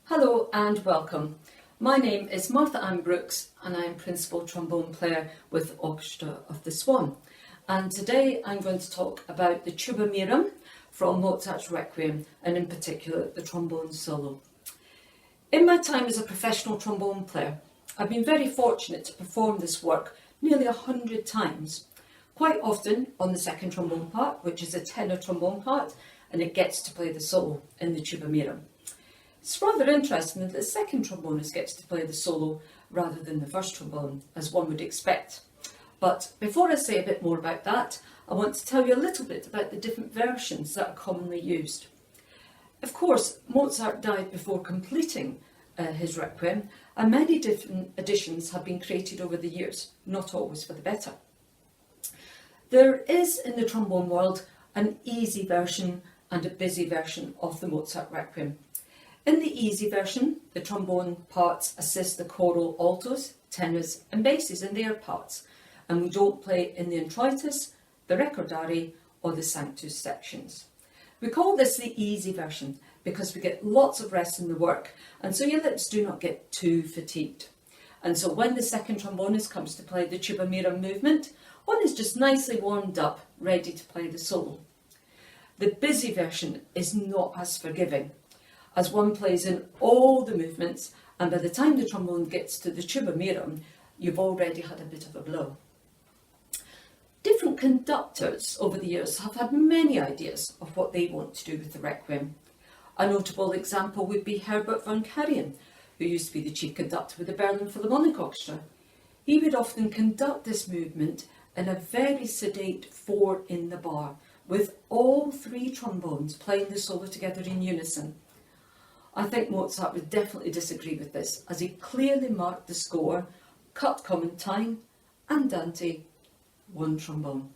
Hello and welcome. My name is Martha-Ann Brookes and I am Principal Trombone Player with Orchestra of the Swan. And today I'm going to talk about the Tuba Mirum from Mozart's Requiem, and in particular the Trombone Solo. In my time as a professional trombone player, I've been very fortunate to perform this work nearly 100 times, quite often on the second trombone part, which is a tenor trombone part, and it gets to play the solo in the Tuba Mirum. It's rather interesting that the second trombonist gets to play the solo rather than the first trombone, as one would expect. But before I say a bit more about that, I want to tell you a little bit about the different versions that are commonly used. Of course, Mozart died before completing his Requiem, and many different editions have been created over the years, not always for the better. There is in the trombone world an easy version and a busy version of the Mozart Requiem. In the easy version, the trombone parts assist the choral altos, tenors and basses in their parts, and we don't play in the introitus, the recordare or the sanctus sections. We call this the easy version because we get lots of rest in the work, and so your lips do not get too fatigued. And so when the second trombonist comes to play the Tuba Mirum movement, one is just nicely warmed up, ready to play the solo. The busy version is not as forgiving, as one plays in all the movements, and by the time the trombone gets to the Tuba Mirum, you've already had a bit of a blow. Different conductors over the years have had many ideas of what they want to do with the Requiem. A notable example would be Herbert von Karajan, who used to be the chief conductor with the Berlin Philharmonic Orchestra. He would often conduct this movement in a very sedate 4 in the bar, with all 3 trombones playing the solo together in unison. I think Mozart would definitely disagree with this, as he clearly marked the score, cut common time, andante, 1 trombone.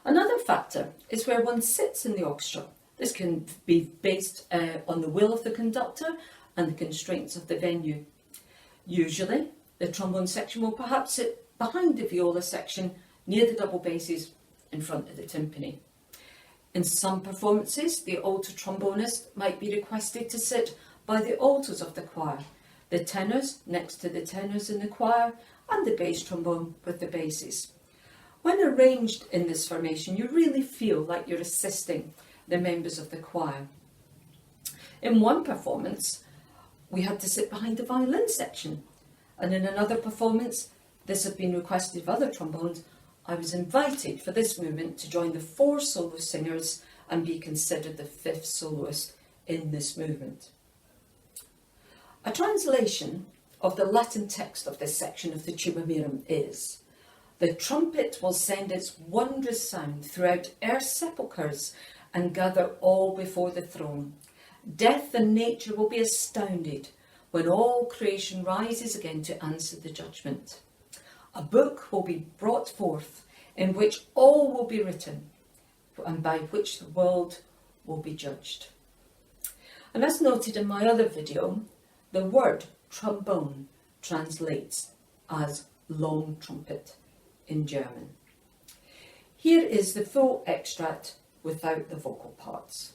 Another factor is where one sits in the orchestra. This can be based on the will of the conductor and the constraints of the venue. Usually, the trombone section will perhaps sit behind the viola section, near the double basses, in front of the timpani. In some performances, the alto trombonist might be requested to sit by the altos of the choir, the tenors next to the tenors in the choir, and the bass trombone with the basses. When arranged in this formation, you really feel like you're assisting the members of the choir. In one performance, we had to sit behind the violin section, and in another performance, this had been requested of other trombones. I was invited for this movement to join the 4 solo singers and be considered the 5th soloist in this movement. A translation of the Latin text of this section of the Tuba Mirum is: "The trumpet will send its wondrous sound throughout earth's sepulchres and gather all before the throne. Death and nature will be astounded when all creation rises again to answer the judgment. A book will be brought forth in which all will be written, and by which the world will be judged." And as noted in my other video, the word trombone translates as long trumpet in German. Here is the full extract without the vocal parts.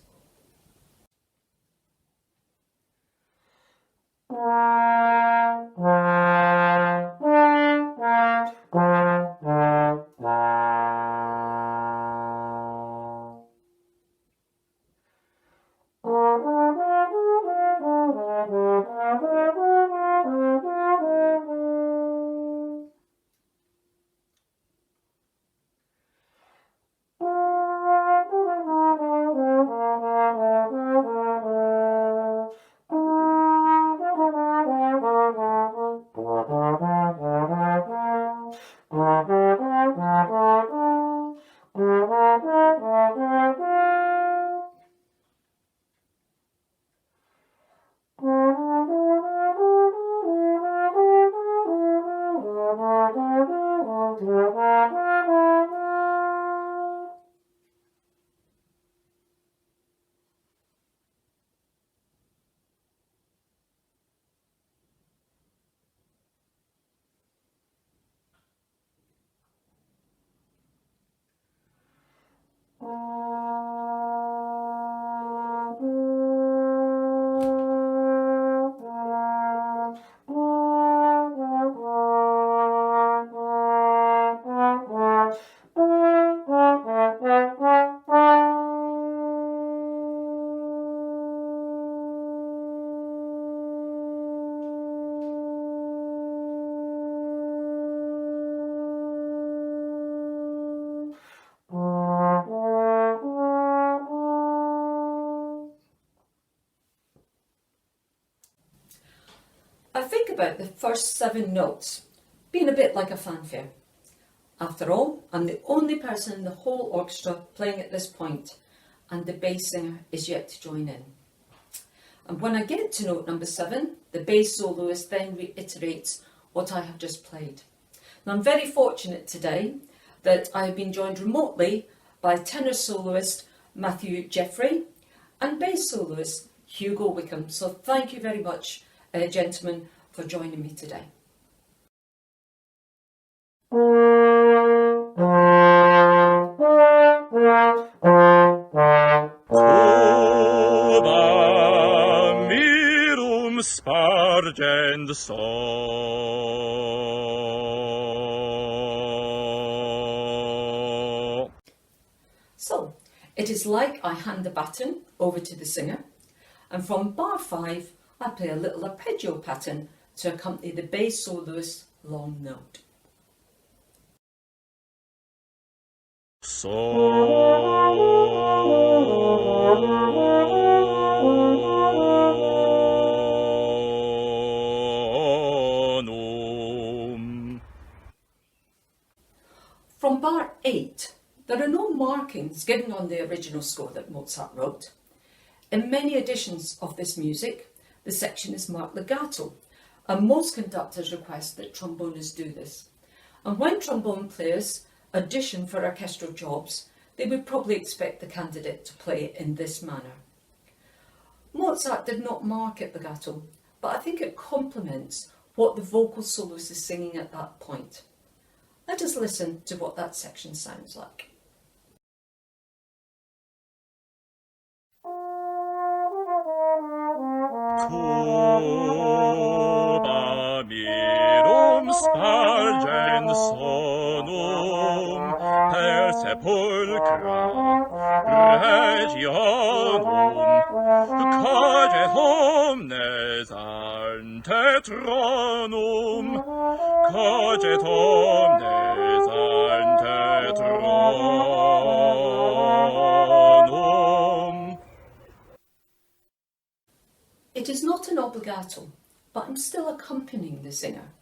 about the first 7 notes being a bit like a fanfare. After all, I'm the only person in the whole orchestra playing at this point, and the bass singer is yet to join in. And when I get to note number 7, the bass soloist then reiterates what I have just played. Now, I'm very fortunate today that I have been joined remotely by tenor soloist Matthew Jeffrey and bass soloist Hugo Wickham. So thank you very much, gentlemen, for joining me today. Tuba Mirum spargent so. So, it is like I hand the baton over to the singer, and from bar 5 I play a little arpeggio pattern to accompany the bass soloist's long note. Sonum. From bar 8, there are no markings given on the original score that Mozart wrote. In many editions of this music, the section is marked legato, and most conductors request that trombonists do this. And when trombone players audition for orchestral jobs, they would probably expect the candidate to play it in this manner. Mozart did not mark it legato, but I think it complements what the vocal soloist is singing at that point. Let us listen to what that section sounds like. Tuba Mirum spargent sonum per sepulchra regionum coget omnes ante tronum coget omnes ante tronum. It is not an obbligato, but I'm still accompanying the singer.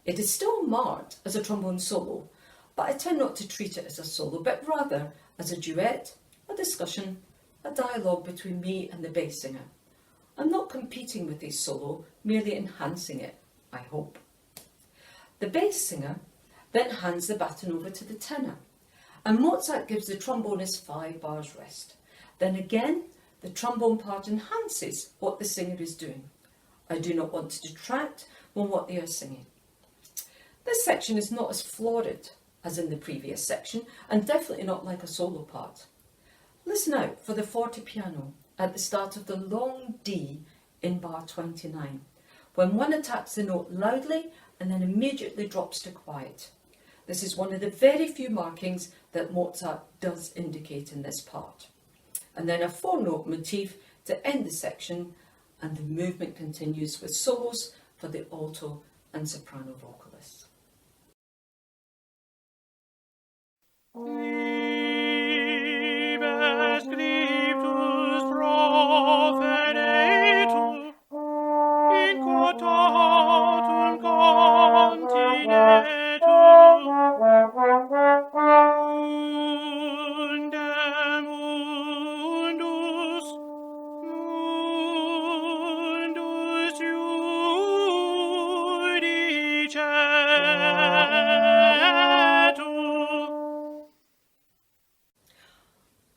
It is still marked as a trombone solo, but I tend not to treat it as a solo, but rather as a duet, a discussion, a dialogue between me and the bass singer. I'm not competing with this solo, merely enhancing it, I hope. The bass singer then hands the baton over to the tenor, and Mozart gives the trombonist 5 bars rest. Then again, the trombone part enhances what the singer is doing. I do not want to detract from what they are singing. This section is not as florid as in the previous section, and definitely not like a solo part. Listen out for the forte piano at the start of the long D in bar 29, when one attacks the note loudly and then immediately drops to quiet. This is one of the very few markings that Mozart does indicate in this part. And then a 4-note motif to end the section, and the movement continues with solos for the alto and soprano vocalists.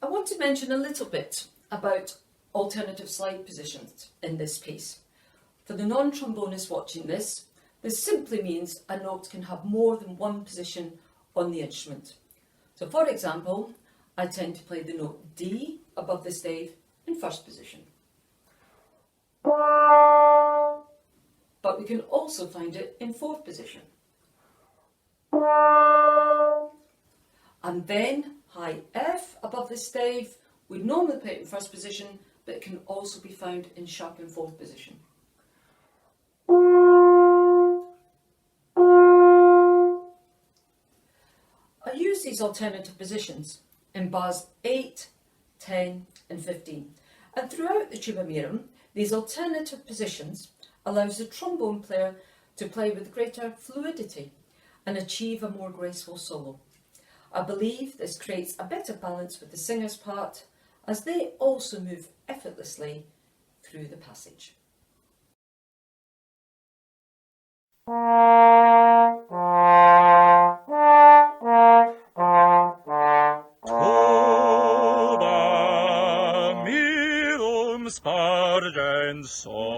I want to mention a little bit about alternative slide positions in this piece. For the non-trombonist watching this simply means a note can have more than one position on the instrument. So for example, I tend to play the note D above the stave in first position. But we can also find it in fourth position. And then high F above the stave, we'd normally play it in first position, but it can also be found in sharp in fourth position. I use these alternative positions in bars 8, 10 and 15. And throughout the Tuba Mirum, these alternative positions allows the trombone player to play with greater fluidity and achieve a more graceful solo. I believe this creates a better balance with the singer's part as they also move effortlessly through the passage. Tuba Mirum spargens sonum.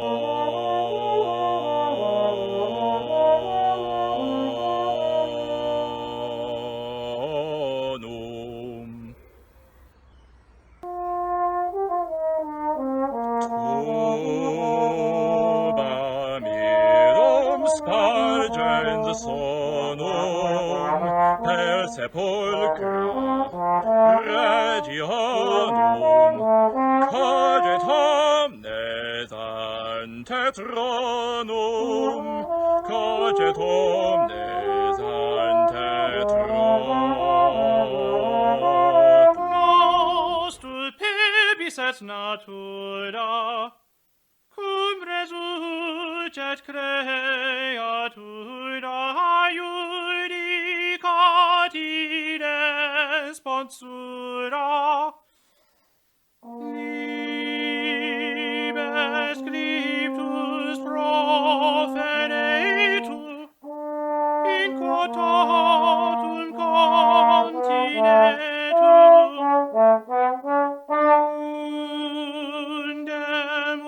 Tuba Mirum spargens sonum per sepulchra regionum cadet omnes ante tronum cadet omnes ante tronum nostus pebis et natura cum resurget creatura iudicat in responsura liber scriptus proferetur in quotatum continetur undem